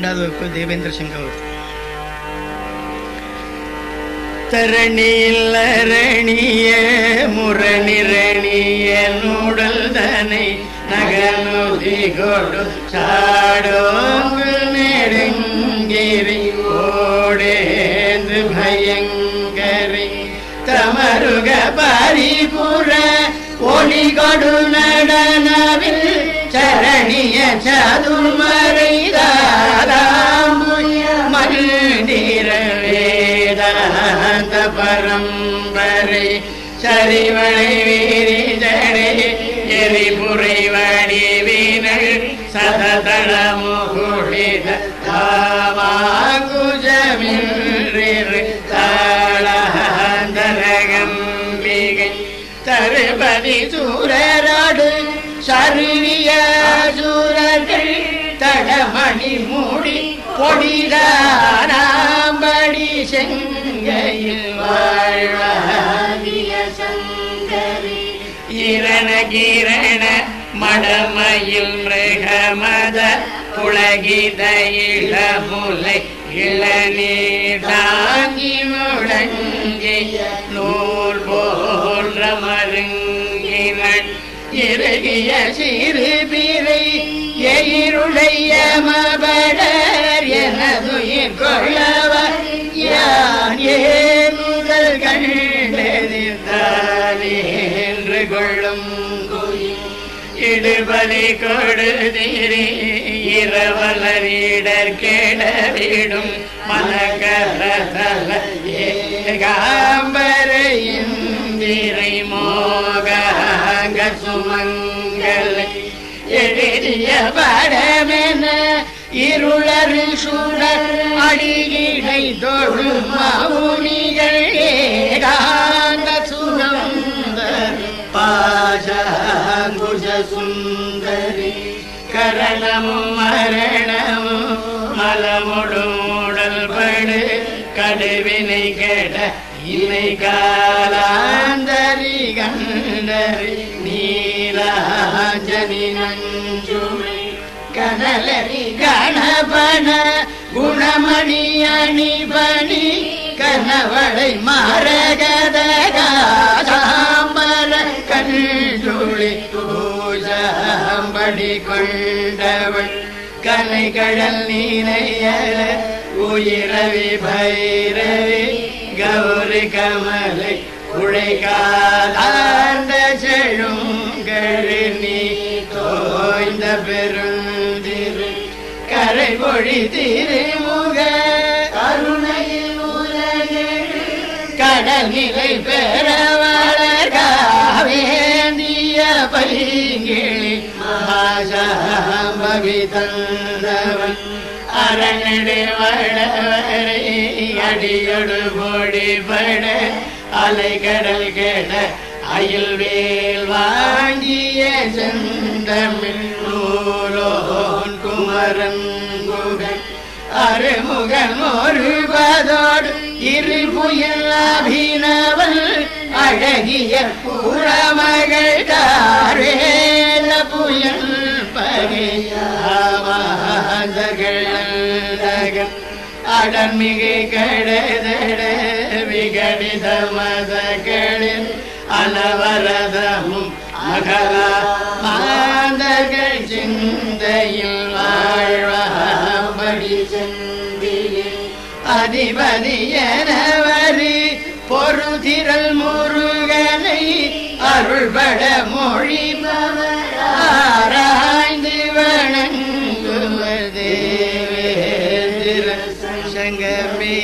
இரண்டாவது வகுப்பு தேவேந்திர சங்கர். தரணியில் அரணிய முரணிரணிய நூடல் தனை நகனுதி கொடு சாடோங்கு நெடுங்கிரி ஓடேந்து பயங்கரி தமருக பரிபுர ஒளி கொடு நடனவில் சரணிய சதுர்மறை தாராம்புய மந்திர வேதாந்த பரம்பரை சரிவளை வீரி ஜடை எரிபுரை வடிவினள் சததள முகுளித தாமாங்குஜமின்று தாளந்தரகம்பிகை தருபதி சூரராடு சருவிய சூரர்கள் தடமணி மூடி பொடிதாராம்படி செங்கையில் வாழ்வாதிய சங்கரி இரண கிரண மடமையில் மிருகமத புலகித இளமுலை இளநீர் தாங்கி முழங்கிய நூல் போன்ற மருங்கினள் இறுகிய சிறு பிறை எயிருடைய மபடர் எனதுயிர் கொள்ளவ யான் முதல் கண்டெதிர்த்தானே என்று கொள்ளும் இடுபலி கொடுதிரி இரவலரிடர் கேடவிடும் மலகரதல ஏகாம்பரையின் திரை மோகங்க சுமங்கலை எழுதிய படமென இருளரு சுடர் அடியிடை தொழும் மவுனிகள் ஏகாந்த சுந்தரி பாசாங்குஷ சுந்தரி கரணமும் மரணமும் மலமுடுடல் படு கடுவினை கெட இணை காலாந்தரி கண்டரி நீலாஞ்சனி நஞ்சுமை கனலரி கணபன குணமணி அணிபணி கனவளை மரகதகாம்பர கண்துளி பூஜாம்படி கொண்டவள் கலை கடல் நீரைய உயிரவி பைரவி கௌரி கமலை உழைக்காத செழுங்கழி நீ தோய்ந்த பெருந்திரு கரை பொழி திருமுக கருணையில் உலகெழு கடல் நிலை பெற வளர்காவேந்திய பைங்கிளி மகாசாம்பவி தந்தவன் அரணடு வளவரை அடியொடு பொடிபட அலை கடல் கெட அயில் வேல் வாங்கிய செந்தமிழ் நூலோன் குமரன் குகன் அருமுகன் ஒருபதோடு இரு புயல் அபினவன் அழகிய புறமகள் தாரேல புயல் பகையாமாந்தர்கள் அடன்மிகு கடதட விகடித மதகளில் அனவரதமும் மகளா மாந்தர்கள் சிந்தையில் வாழ்வாம்படி செந்திலே அதிபதி எனவரு பொருதிரல் முருகனை அருள்பட மொழிபவர் ஆராய்ந்து வணங்குவர் தேவேந்திர சங்கமே.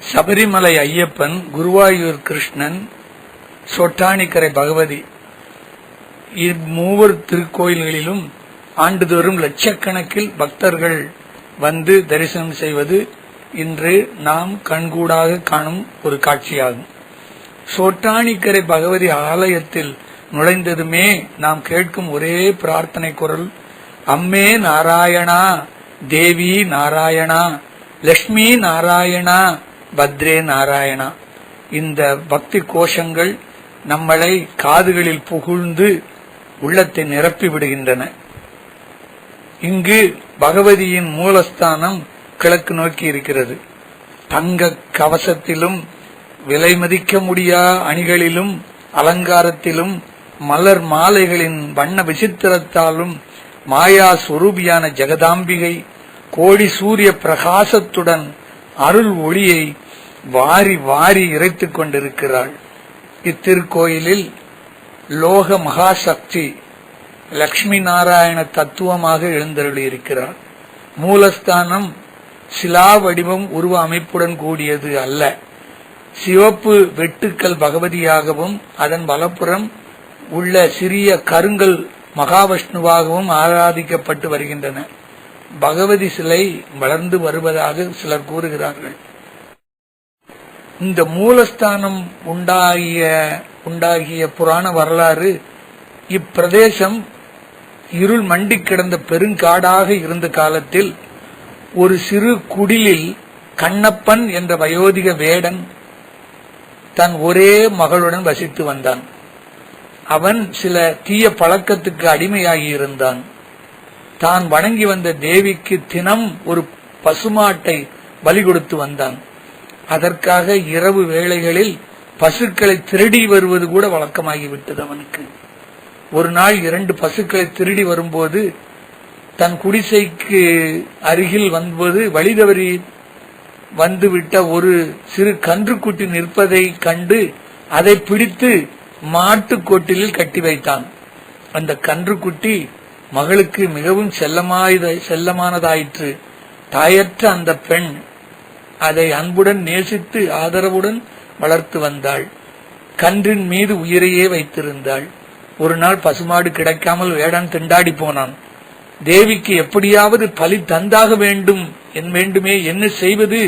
சபரிமலை ஐயப்பன், குருவாயூர் கிருஷ்ணன், சொட்டாணிக்கரை பகவதி இம்மூவர் திருக்கோயில்களிலும் ஆண்டுதோறும் லட்சக்கணக்கில் பக்தர்கள் வந்து தரிசனம் செய்வது இன்று நாம் கண்கூடாக காணும் ஒரு காட்சியாகும். சொட்டாணிக்கரை பகவதி ஆலயத்தில் நுழைந்ததுமே நாம் கேட்கும் ஒரே பிரார்த்தனை குரல், அம்மே நாராயணா தேவி நாராயணா, லட்சுமி நாராயணா, பத்ரே நாராயணா. இந்த பக்தி கோஷங்கள் நம்மளை காதுகளில் புகுந்து உள்ளத்தை நிரப்பி விடுகின்றன. இங்கு பகவதியின் மூலஸ்தானம் கிழக்கு நோக்கி இருக்கிறது. தங்க கவசத்திலும் விலை மதிக்க முடியா அணிகளிலும் அலங்காரத்திலும் மலர் மாலைகளின் வண்ண விசித்திரத்தாலும் மாயா சுரூபியான ஜெகதாம்பிகை கோடி சூரிய பிரகாசத்துடன் அருள் ஒளியை வாரி வாரி இறைத்துக் கொண்டிருக்கிறாள். இத்திருக்கோயிலில் லோக மகாசக்தி லட்சுமி நாராயண தத்துவமாக எழுந்தருளியிருக்கிறார். மூலஸ்தானம் சிலா வடிவம் உருவ அமைப்புடன் கூடியது அல்ல. சிவப்பு வெட்டுக்கள் பகவதியாகவும் அதன் வலப்புறம் உள்ள சிறிய கருங்கல் மகாவிஷ்ணுவாகவும் ஆராதிக்கப்பட்டு வருகின்றன. பகவதி சிலை வளர்ந்து வருவதாக சிலர் கூறுகிறார்கள். இந்த மூலஸ்தானம் உண்டாகிய புராண வரலாறு, இப்பிரதேசம் இருள் மண்டி கிடந்த பெருங்காடாக இருந்த காலத்தில் ஒரு சிறு குடிலில் கண்ணப்பன் என்ற வயோதிக வேடன் தன் ஒரே மகளுடன் வசித்து வந்தான். அவன் சில தீய பழக்கத்துக்கு அடிமையாகி இருந்தான். தான் வணங்கி வந்த தேவிக்கு தினம் ஒரு பசுமாட்டை பலி கொடுத்து வந்தான். அதற்காக இரவு வேளைகளில் பசுக்களை திருடி வருவது கூட வழக்கமாகிவிட்டது அவனுக்கு. ஒரு நாள் 2 பசுக்களை திருடி வரும்போது தன் குடிசைக்கு அருகில் வந்தபோது வழிதவறி வந்துவிட்ட ஒரு சிறு கன்றுக்குட்டி நிற்பதை கண்டு அதை பிடித்து மாட்டுக்கொட்டிலில் கட்டி வைத்தான். அந்த கன்றுக்குட்டி மகளுக்கு மிகவும் செல்லமானதாயிற்று. தாயற்ற அந்த பெண் அதை அன்புடன் நேசித்து ஆதரவுடன் வளர்த்து வந்தாள். கன்றின் மீது உயிரையே வைத்திருந்தாள். ஒரு நாள் பசுமாடு கிடைக்காமல் வேடன் திண்டாடி போனான். தேவிக்கு எப்படியாவது பலி தந்தாக வேண்டுமே, என்ன செய்வது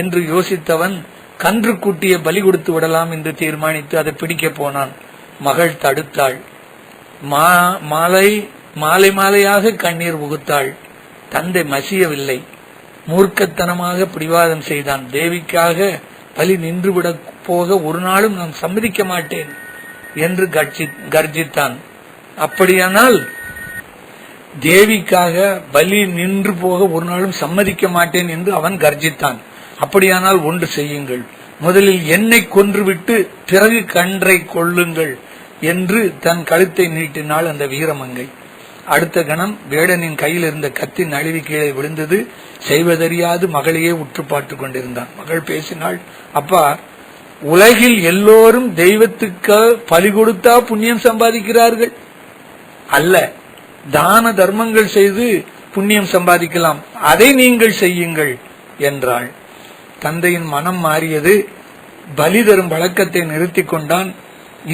என்று யோசித்தவன் கன்றுக்குட்டியை பலி கொடுத்து விடலாம் என்று தீர்மானித்து அதை பிடிக்க போனான். மகள் தடுத்தாள். மாலை மாலையாக கண்ணீர் புகுத்தாள். தந்தை மசியவில்லை. மூர்க்கத்தனமாக பிடிவாதம் செய்தான். தேவிக்காக பலி நின்றுவிட போக ஒரு நாளும் நான் சம்மதிக்க மாட்டேன் என்று கர்ஜித்தான். அப்படியானால் தேவிக்காக பலி நின்று போக ஒரு நாளும் சம்மதிக்க மாட்டேன் என்று அவன் கர்ஜித்தான். அப்படியானால் ஒன்று செய்யுங்கள், முதலில் என்னை கொன்றுவிட்டு பிறகு கன்றை கொள்ளுங்கள் என்று தன் கழுத்தை நீட்டினாள் அந்த வீரமங்கை. அடுத்த கணம் வேடனின் கையில் இருந்த கத்தி நழுவி கீழே விழுந்தது. செய்வதறியாது மகளையே உற்று பார்த்து கொண்டிருந்தான். மகள் பேசினாள், அப்பா, உலகில் எல்லோரும் தெய்வத்துக்கு பலி கொடுத்தா புண்ணியம் சம்பாதிக்கிறார்கள் அல்ல, தான தர்மங்கள் செய்து புண்ணியம் சம்பாதிக்கலாம், அதை நீங்கள் செய்யுங்கள் என்றாள். தந்தையின் மனம் மாறியது. பலி தரும் வழக்கத்தை நிறுத்தி கொண்டான்.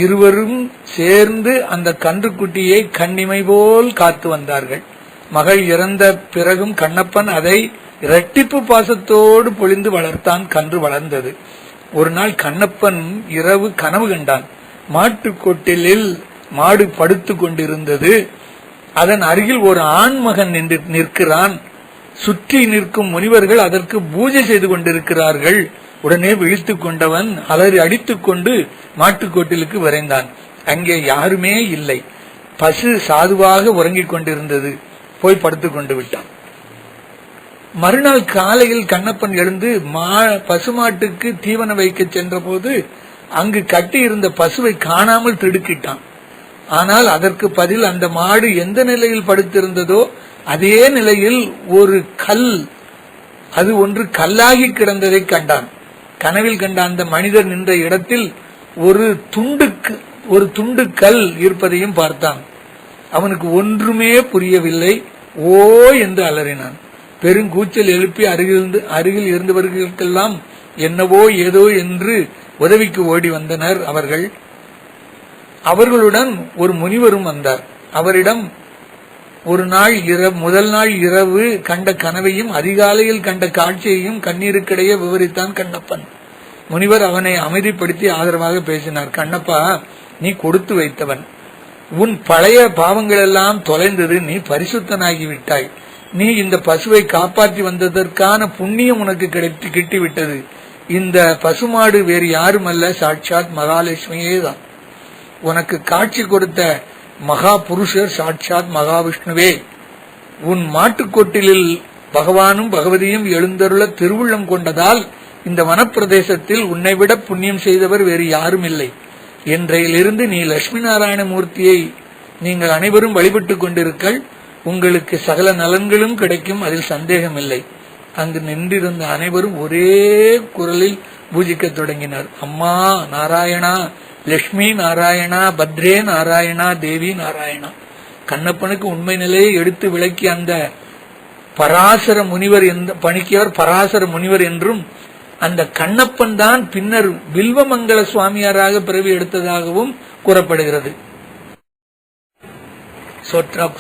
இருவரும் சேர்ந்து அந்த கன்றுக்குட்டியை கண்ணிமை போல் காத்து வந்தார்கள். மகள் இறந்த பிறகும் கண்ணப்பன் அதை இரட்டிப்பு பாசத்தோடு பொழிந்து வளர்த்தான். கன்று வளர்ந்தது. ஒரு நாள் கண்ணப்பன் இரவு கனவு கண்டான். மாட்டுக்கொட்டிலில் மாடு படுத்து கொண்டிருந்தது. அதன் அருகில் ஒரு ஆண்மகன் நிற்கிறான். சுற்றி நிற்கும் முனிவர்கள் அதற்கு பூஜை செய்து கொண்டிருக்கிறார்கள். உடனே விழித்துக் கொண்டவன் அலறி அடித்துக் கொண்டு மாட்டுக்கோட்டிலுக்கு விரைந்தான். அங்கே யாருமே இல்லை. பசு சாதுவாக உறங்கிக் கொண்டிருந்தது. போய் படுத்துக் கொண்டு விட்டான். மறுநாள் காலையில் கண்ணப்பன் எழுந்து பசுமாட்டுக்கு தீவனம் வைக்க சென்ற போது அங்கு கட்டியிருந்த பசுவை காணாமல் திடுக்கிட்டான். ஆனால் அதற்கு பதில் அந்த மாடு எந்த நிலையில் படுத்திருந்ததோ அதே நிலையில் ஒரு கல், அது ஒன்று கல்லாகி கிடந்ததை கண்டான். கனவில் கண்ட அந்த மனிதர் நின்ற இடத்தில் ஒரு துண்டு கல் இருப்பதையும் பார்த்தான். அவனுக்கு ஒன்றுமே புரியவில்லை. ஓ என்று அலறினான். பெருங்கூச்சல் எழுப்பி அருகில் இருந்தவர்களுக்கெல்லாம் என்னவோ ஏதோ என்று உதவிக்கு ஓடி வந்தனர். அவர்களுடன் ஒரு முனிவரும் வந்தார். அவரிடம் முதல் நாள் இரவு கண்ட கனவையும் அதிகாலையில் கண்ட காட்சியையும் கண்ணீருக்கிடையே விவரித்தான் கண்ணப்பன். முனிவர் அவனை அமைதிப்படுத்தி ஆதரவாக பேசினார். கண்ணப்பா, நீ கொடுத்து வைத்தவன். உன் பழைய பாவங்கள் எல்லாம் தொலைந்தது. நீ பரிசுத்தனாகி விட்டாய். நீ இந்த பசுவை காப்பாற்றி வந்ததற்கான புண்ணியம் உனக்கு கிட்டிவிட்டது. இந்த பசுமாடு வேறு யாரும் அல்ல, சாட்சாத் மகாலட்சுமியே தான். உனக்கு காட்சி கொடுத்த மகா புருஷர் சாட்சாத் மகாவிஷ்ணுவே. உன் மாட்டுக்கொட்டிலில் பகவானும் பகவதியும் எழுந்தருள திருவுள்ளம் கொண்டதால் இந்த வனப்பிரதேசத்தில் உன்னை விட புண்ணியம் செய்தவர் வேறு யாரும் இல்லை. இன்றையிலிருந்து நீ லட்சுமி நாராயண மூர்த்தியை நீங்கள் அனைவரும் வழிபட்டுக் கொண்டிருக்கள். உங்களுக்கு சகல நலன்களும் கிடைக்கும், அதில் சந்தேகமில்லை. அங்கு நின்றிருந்த அனைவரும் ஒரே குரலில் பூஜிக்கத் தொடங்கினர். அம்மா நாராயணா, லட்சுமி நாராயணா, பத்ரே நாராயணா, தேவி நாராயணா. கண்ணப்பனுக்கு உண்மை நிலையை எடுத்து விளக்கி அந்த பராசர முனிவர் பணிக்கியவர் பராசர முனிவர் என்றும், அந்த கண்ணப்பன் தான் பின்னர் வில்வமங்கல சுவாமியாராக பிறவி எடுத்ததாகவும் கூறப்படுகிறது.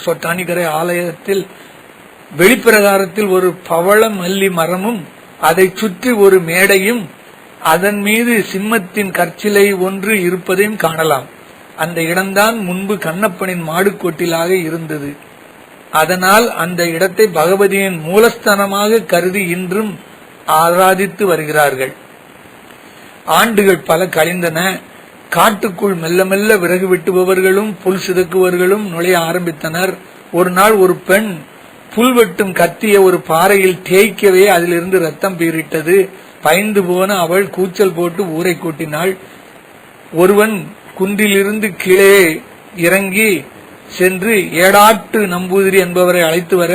சொட்டானிக்கரை ஆலயத்தில் வெளிப்பிரகாரத்தில் ஒரு பவள மல்லி மரமும் அதை சுற்றி ஒரு மேடையும் அதன் மீது சிம்மத்தின் கற்சிலை ஒன்று இருப்பதையும் காணலாம். அந்த இடம்தான் முன்பு கண்ணப்பனின் மாடுக்கொட்டிலாக இருந்தது. அதனால் அந்த இடத்தை பகவதியின் மூலஸ்தானமாக கருதி இன்றும் ஆராதித்து வருகிறார்கள். ஆண்டுகள் பல கழிந்தன. காட்டுக்குள் மெல்ல மெல்ல விறகு வெட்டுபவர்களும் புல் சிதக்குவர்களும் நுழைய ஆரம்பித்தனர். ஒரு நாள் ஒரு பெண் புல் வெட்டும் கத்திய ஒரு பாறையில் தேய்க்கவே அதிலிருந்து ரத்தம் பீரிட்டது. பயந்து போன அவள் கூச்சல் போட்டு ஊரை கூட்டினாள். ஒருவன் குன்றிலிருந்து கீழே இறங்கி சென்று ஏடாட்டு நம்பூதிரி என்பவரை அழைத்து வர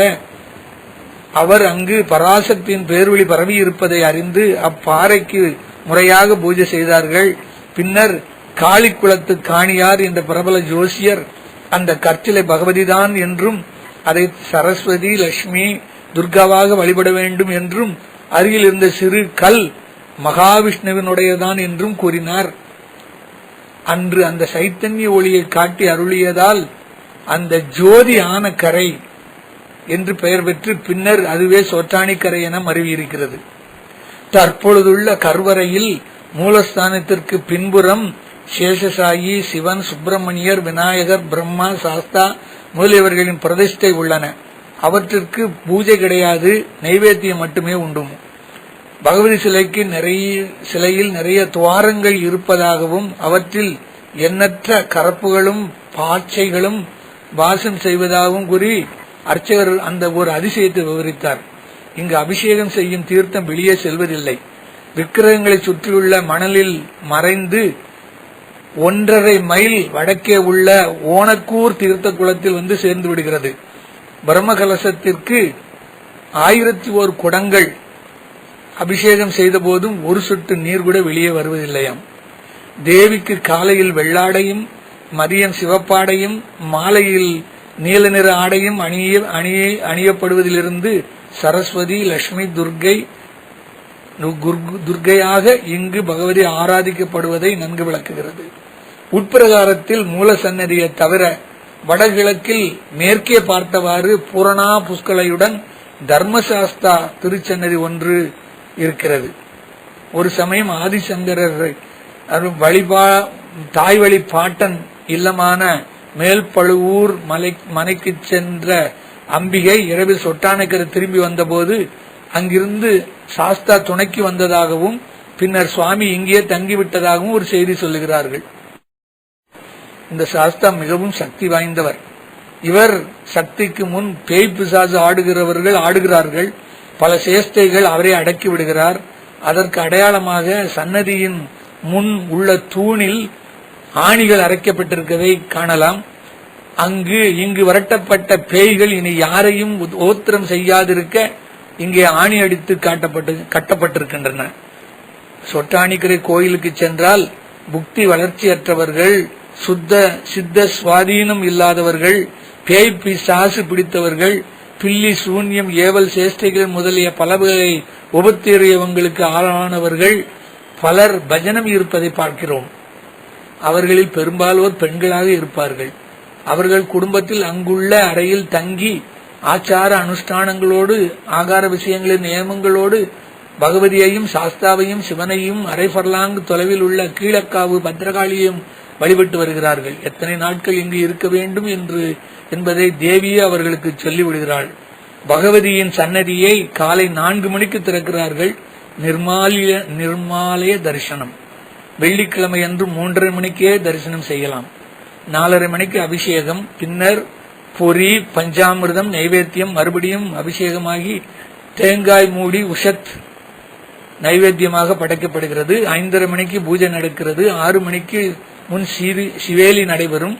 அவர் அங்கு பராசக்தியின் பேர்வழி பரவி இருப்பதை அறிந்து அப்பாறைக்கு முறையாக பூஜை செய்தார்கள். பின்னர் காளிக்குளத்து காணியார் என்ற பிரபல ஜோசியர் அந்த கற்சிலை பகவதிதான் என்றும் அதை சரஸ்வதி, லட்சுமி, துர்காவாக வழிபட வேண்டும் என்றும் அருகில் இருந்த சிறு கல் மகாவிஷ்ணுவினுடையதான் என்றும் கூறினார். அன்று அந்த சைத்தன்ய ஒளியை காட்டி அருளியதால் அந்த ஜோதி ஆன கரை என்று பெயர் பெற்று பின்னர் அதுவே சோட்டானிக்கரை என மருவியிருக்கிறது. தற்பொழுதுள்ள கருவறையில் மூலஸ்தானத்திற்கு பின்புறம் சேஷசாயி, சிவன், சுப்பிரமணியர், விநாயகர், பிரம்மா, சாஸ்தா முதலியவர்களின் பிரதிஷ்டை உள்ளன. அவற்றிற்கு பூஜை கிடையாது, நைவேத்தியம் மட்டுமே உண்டும். பகவதி சிலையில் நிறைய துவாரங்கள் இருப்பதாகவும் அவற்றில் எண்ணற்ற கரப்புகளும் பாச்சைகளும் வாசம் செய்வதாகவும் கூறி அர்ச்சகர் அந்த ஒரு அதிசயத்தை விவரித்தார். இங்கு அபிஷேகம் செய்யும் தீர்த்தம் வெளியே செல்வதில்லை. விக்கிரகங்களை சுற்றியுள்ள மணலில் மறைந்து 1.5 மைல் வடக்கே உள்ள ஓணக்கூர் தீர்த்த குளத்தில் வந்து சேர்ந்து விடுகிறது. பிரம்மகலசத்திற்கு 1001 குடங்கள் அபிஷேகம் செய்த போதும் ஒரு சொட்டு நீர் கூட வெளியே வருவதில்லையாம். தேவிக்கு காலையில் வெள்ளாடையும், மதியம் சிவப்பாடையும், மாலையில் நீல நிற ஆடையும் அணியப்படுவதிலிருந்து சரஸ்வதி, லட்சுமி, துர்க்கையாக இங்கு பகவதி ஆராதிக்கப்படுவதை நன்கு விளக்குகிறது. உட்பிரகாரத்தில் மூல சன்னதியை தவிர வடகிழக்கில் மேற்கே பார்த்தவாறு பூரணா புஷ்கலையுடன் தர்மசாஸ்தா திருச்சன்னதி ஒன்று இருக்கிறது. ஒரு சமயம் ஆதிசங்கரர் தாய்வழி பாட்டன் இல்லமான மேல்பழுவூர் மலைக்கு சென்ற அம்பிகை இரவில் சொட்டானக்கரை திரும்பி வந்தபோது அங்கிருந்து சாஸ்தா துணைக்கு வந்ததாகவும் பின்னர் சுவாமி இங்கே தங்கிவிட்டதாகவும் ஒரு செய்தி சொல்லுகிறார்கள். இந்த சாஸ்தா மிகவும் சக்தி வாய்ந்தவர். இவர் சக்திக்கு முன் பேய் பிசாசு ஆடுகிறார்கள். பல சேஷ்டைகள் அவரை அடக்கி விடுகிறார். அதற்கு அடையாளமாக சன்னதியின் முன் உள்ள தூணில் ஆணிகள் அரைக்கப்பட்டிருக்கதை காணலாம். இங்கு விரட்டப்பட்ட பேய்கள் இனி யாரையும் உபத்திரம் செய்யாதிருக்க இங்கே ஆணி அடித்து கட்டப்பட்டிருக்கின்றன. சொட்டானிக்கரை கோயிலுக்கு சென்றால் புக்தி வளர்ச்சியற்றவர்கள், சித்த சுவாதீனம் இல்லாதவர்கள், பேய் பிசாசு பிடித்தவர்கள், பில்லி சூன்யம் ஏவல் சேஷ்டைகள் முதலிய பலவகை உபத்திரியவங்களுக்கு ஆளானவர்கள் பலர் பஜனம் இருப்பதை பார்க்கிறோம். அவர்களில் பெரும்பாலோர் பெண்களாக இருப்பார்கள். அவர்கள் குடும்பத்தில் அங்குள்ள அறையில் தங்கி ஆச்சார அனுஷ்டானங்களோடு, ஆகார விஷயங்களின் நியமங்களோடு பகவதியையும் சாஸ்தாவையும் சிவனையும் அரை பர்லாங்கு தொலைவில் உள்ள கீழக்காவு பத்ரகாளியையும் வழிபட்டு வருகிறார்கள். எத்தனை நாட்கள் இங்கு இருக்க வேண்டும் என்பதை தேவியே அவர்களுக்கு சொல்லிவிடுகிறாள். பகவதியின் சன்னதியை காலை 4 மணிக்கு திறக்கிறார்கள். நிர்மாலய தரிசனம். வெள்ளிக்கிழமை அன்று 3:30 மணிக்கே தரிசனம் செய்யலாம். 4:30 மணிக்கு அபிஷேகம், பின்னர் பொரி, பஞ்சாமிர்தம், நைவேத்தியம், மறுபடியும் அபிஷேகமாகி தேங்காய் மூடி உஷத் நைவேத்தியமாக படைக்கப்படுகிறது. 5:30 மணிக்கு பூஜை நடக்கிறது. 6 மணிக்கு முன் சிவேலி நடைபெறும்.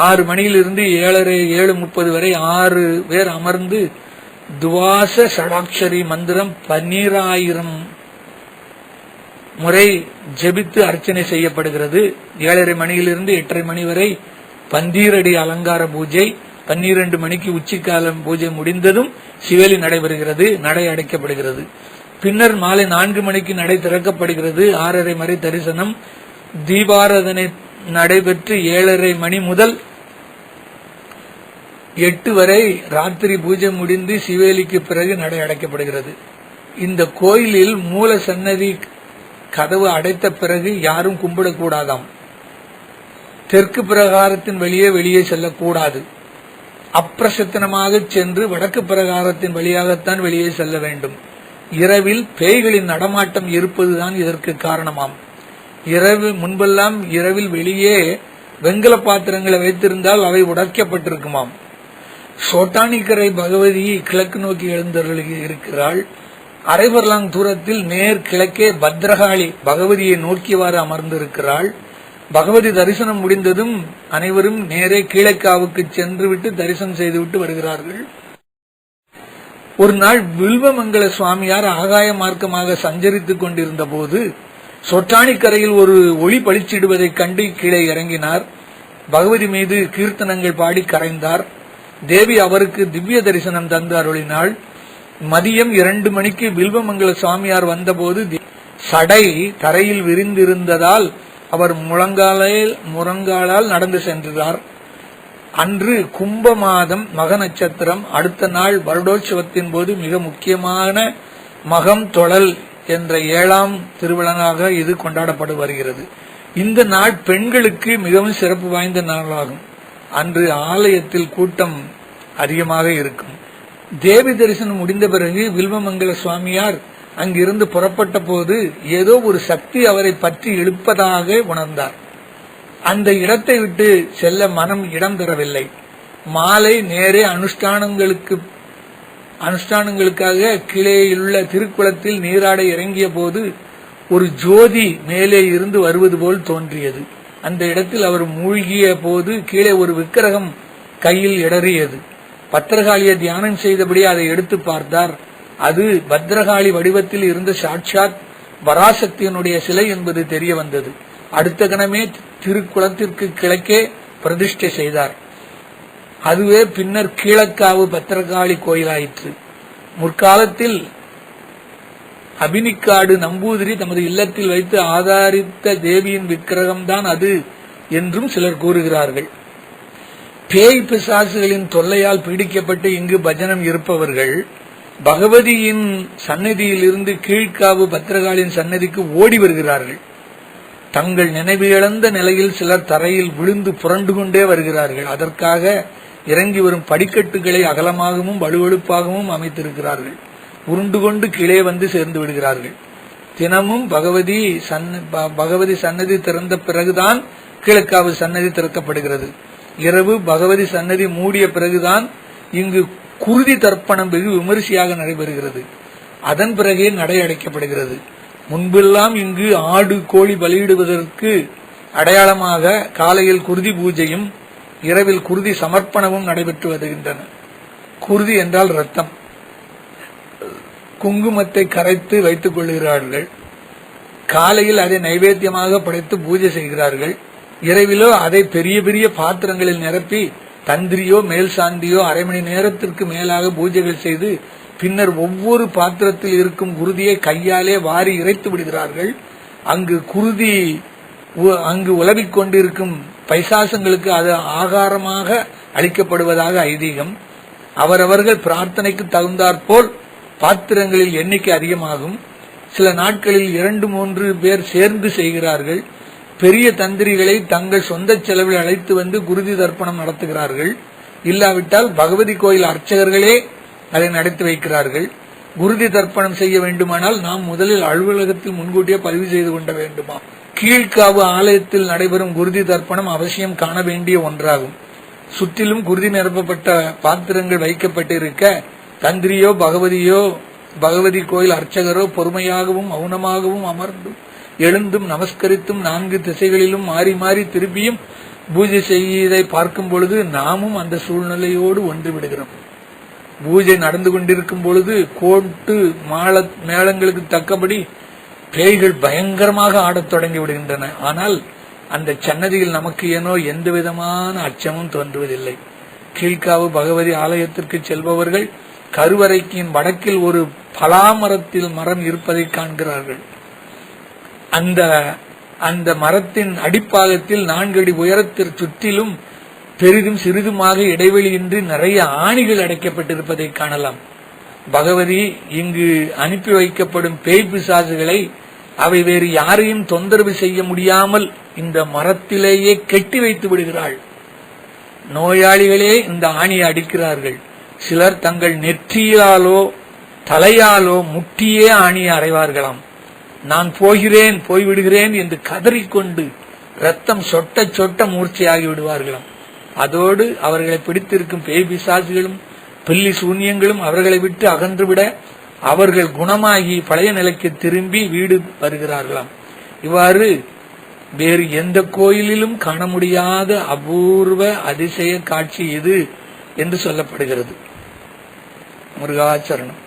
6 மணியிலிருந்து 7:30 வரை 6 பேர் அமர்ந்து துவாச ஷடாட்சரி மந்திரம் 12,000 முறை ஜெபித்து அர்ச்சனை செய்யப்படுகிறது. 7:30 மணியிலிருந்து 8:30 மணி வரை பந்தீரடி அலங்கார பூஜை. 12 மணிக்கு உச்சிக்காலம் பூஜை முடிந்ததும் சிவேலி நடைபெறுகிறது. நடை அடைக்கப்படுகிறது. பின்னர் மாலை 4 மணிக்கு நடை திறக்கப்படுகிறது. 6:30 வரை தரிசனம். தீபாராதனை நடைபெற்று 7:30 மணி முதல் 8 வரை ராத்திரி பூஜை முடிந்து சிவேலிக்கு பிறகு நடை அடைக்கப்படுகிறது. இந்த கோயிலில் மூல சன்னதி கதவு அடைத்த பிறகு யாரும் கும்பிடக்கூடாதாம். தெற்கு பிரகாரத்தின் வெளியே செல்லக்கூடாது. அப்பிரசத்தனமாக சென்று வடக்கு பிரகாரத்தின் வழியாகத்தான் வெளியே செல்ல வேண்டும். இரவில் பேய்களின் நடமாட்டம் இருப்பதுதான் இதற்கு காரணமாம். முன்பெல்லாம் இரவில் வெளியே வெங்கல பாத்திரங்களை வைத்திருந்தால் அவை உடைக்கப்பட்டிருக்குமாம். சோட்டானிக்கரை பகவதி கிழக்கு நோக்கி எழுந்தருளி இருக்கிறாள். அரைபர்லாங் தூரத்தில் நேர் கிழக்கே பத்ரகாளி பகவதியை நோக்கியவாறு அமர்ந்திருக்கிறாள். பகவதி தரிசனம் முடிந்ததும் அனைவரும் நேரே கீழக்காவுக்கு சென்று விட்டு தரிசனம் செய்துவிட்டு வருகிறார்கள். ஒரு நாள் வில்வமங்கல சுவாமியார் ஆகாய மார்க்கமாக சஞ்சரித்துக் கொண்டிருந்த போது சொட்டானிக்கரையில் ஒரு ஒளி பளிச்சிடுவதைக் கண்டு கீழே இறங்கினார். பகவதி மீது கீர்த்தனங்கள் பாடி கரைந்தார். தேவி அவருக்கு திவ்ய தரிசனம் தந்து அருளினாள். மதியம் 2 மணிக்கு வில்வமங்கல சுவாமியார் வந்தபோது சடை தரையில் விரிந்திருந்ததால் அவர் முழங்காலால் நடந்து சென்றார். அன்று கும்ப மாதம் மக நட்சத்திரம். அடுத்த நாள் வருடோற்சவத்தின் போது மிக முக்கியமான மகம் தொழல் என்ற 7ஆம் திருவிழாவாக இது கொண்டாடப்பட்டு வருகிறது. இந்த நாள் பெண்களுக்கு மிகவும் சிறப்பு வாய்ந்த நாளாகும். அன்று ஆலயத்தில் கூட்டம் அதிகமாக இருக்கும். தேவி தரிசனம் முடிந்த பிறகு வில்வமங்கல சுவாமியார் அங்கிருந்து புறப்பட்ட போது ஏதோ ஒரு சக்தி அவரை பற்றி இழுப்பதாக உணர்ந்தார். அந்த இடத்தை விட்டு செல்ல மனம் இடம் தரவில்லை. மாலை நேரே அனுஷ்டானங்களுக்காக கீழேயுள்ள திருக்குளத்தில் நீராட இறங்கிய போது ஒரு ஜோதி மேலே இருந்து வருவது போல் தோன்றியது. அந்த இடத்தில் அவர் மூழ்கிய போது கீழே ஒரு விக்கிரகம் கையில் இடறியது. பத்திரகாளியை தியானம் செய்தபடி அதை எடுத்து பார்த்தார். அது பத்ரகாளி வடிவத்தில் இருந்த சாட்சாத் பராசக்தியினுடைய சிலை என்பது தெரிய வந்தது. அடுத்த கணமே திருக்குளத்திற்கு கிழக்கே பிரதிஷ்டை செய்தார். அதுவே பின்னர் கீழக்காவு பத்திரகாளி கோயிலாயிற்று. முற்காலத்தில் அபினிக்காடு நம்பூதிரி தமது இல்லத்தில் வைத்து ஆதாரித்த தேவியின் விக்கிரகம்தான் அது என்றும் சிலர் கூறுகிறார்கள். பேய் பிசாசுகளின் தொல்லையால் பீடிக்கப்பட்டு இங்கு பஜனம் இருப்பவர்கள் பகவதியின் சன்னதியிலிருந்து கீழ்காவு பத்திரகாளியின் சன்னதிக்கு ஓடி வருகிறார்கள். தங்கள் நினைவு இழந்த நிலையில் சிலர் தரையில் விழுந்து புரண்டு கொண்டே வருகிறார்கள். அதற்காக இறங்கி வரும் படிக்கட்டுகளை அகலமாகவும் வலுவழுப்பாகவும் அமைத்திருக்கிறார்கள். உருண்டு கொண்டு கீழே வந்து சேர்ந்து விடுகிறார்கள். தினமும் பகவதி சன்னதி திறந்த பிறகுதான் கீழக்காவு சன்னதி திறக்கப்படுகிறது. இரவு பகவதி சன்னதி மூடிய பிறகுதான் இங்கு குருதி தர்ப்பணம் வெகு விமரிசையாக நடைபெறுகிறது. அதன் பிறகே நடை அடைக்கப்படுகிறது. முன்பெல்லாம் இங்கு ஆடு கோழி பலியிடுவதற்கு அடையாளமாக காலையில் குருதி பூஜையும் இரவில் குருதி சமர்ப்பணமும் நடைபெற்று வருகின்றன. குருதி என்றால் ரத்தம். குங்குமத்தை கரைத்து வைத்துக் கொள்கிறார்கள். காலையில் அதை நைவேத்தியமாக படைத்து பூஜை செய்கிறார்கள். இரவிலோ அதை பெரிய பெரிய பாத்திரங்களில் நிரப்பி தந்திரியோ மேல் சாந்தியோ 1/2 மணி நேரத்திற்கு மேலாக பூஜைகள் செய்து பின்னர் ஒவ்வொரு பாத்திரத்தில் இருக்கும் குருதியை கையாலே வாரி இறைத்து விடுகிறார்கள். அங்கு உலவிக் கொண்டிருக்கும் பைசாசங்களுக்கு அது ஆகாரமாக அளிக்கப்படுவதாக ஐதீகம். அவரவர்கள் பிரார்த்தனைக்கு தகுந்தாற்போல் பாத்திரங்களில் எண்ணிக்கை அதிகமாகும். சில நாட்களில் 2-3 பேர் சேர்ந்து செய்கிறார்கள். பெரிய தந்திரிகளை தங்கள் சொந்த செலவில் அழைத்து வந்து குருதி தர்ப்பணம் நடத்துகிறார்கள். இல்லாவிட்டால் பகவதி கோயில் அர்ச்சகர்களே அதை நடத்தி வைக்கிறார்கள். குருதி தர்ப்பணம் செய்ய வேண்டுமானால் நாம் முதலில் அலுவலகத்தில் முன்கூட்டியே பதிவு செய்து கொள்ள வேண்டுமா? கீழ்காவு ஆலயத்தில் நடைபெறும் குருதி தர்ப்பணம் அவசியம் காண வேண்டிய ஒன்றாகும். சுற்றிலும் குருதி நிரப்பப்பட்ட பாத்திரங்கள் வைக்கப்பட்டிருக்க தந்திரியோ பகவதி கோயில் அர்ச்சகரோ பொறுமையாகவும் மௌனமாகவும் அமர்ந்தும் எழுந்தும் நமஸ்கரித்தும் 4 திசைகளிலும் மாறி மாறி திருப்பியும் பூஜை செய்வதை பார்க்கும் பொழுது நாமும் அந்த சூழ்நிலையோடு ஒன்று விடுகிறோம். பூஜை நடந்து கொண்டிருக்கும் பொழுது கோட்டு மேளங்களுக்கு தக்கபடி பேய்கள் பயங்கரமாக ஆடத் தொடங்கி விடுகின்றன. ஆனால் அந்த சன்னதியில் நமக்கு ஏனோ எந்த விதமான அச்சமும் தோன்றுவதில்லை. கீழ்காவு பகவதி ஆலயத்திற்கு செல்பவர்கள் கருவறைக்கின் வடக்கில் ஒரு பலாமரத்தில் மரம் இருப்பதை காண்கிறார்கள். அந்த மரத்தின் அடிப்பாகத்தில் 4 அடி உயரத்தில் சுற்றிலும் பெரிதும் சிறிதுமாக இடைவெளியின்றி நிறைய ஆணிகள் அடைக்கப்பட்டிருப்பதை காணலாம். பகவதி இங்கு அனுப்பி வைக்கப்படும் பேய் பிசாசுகளை அவை வேறு யாரையும் தொந்தரவு செய்ய முடியாமல் இந்த மரத்திலேயே கெட்டி வைத்து விடுகிறாள். நோயாளிகளே இந்த ஆணியை அடிக்கிறார்கள். சிலர் தங்கள் நெற்றியாலோ தலையாலோ முட்டியே ஆணியை அறைவார்களாம். நான் போய்விடுகிறேன் என்று கதறிக்கொண்டு ரத்தம் சொட்ட சொட்ட மூர்ச்சையாகி விடுவார்களாம். அதோடு அவர்களை பிடித்திருக்கும் பேய் பிசாசுகளும் பில்லி சூன்யங்களும் அவர்களை விட்டு அகன்றுவிட அவர்கள் குணமாகி பழைய நிலைக்கு திரும்பி வீடு வருகிறார்களாம். இவ்வாறு வேறு எந்த கோயிலிலும் காண முடியாத அபூர்வ அதிசய காட்சி இது என்று சொல்லப்படுகிறது. முருகாச்சரணம்.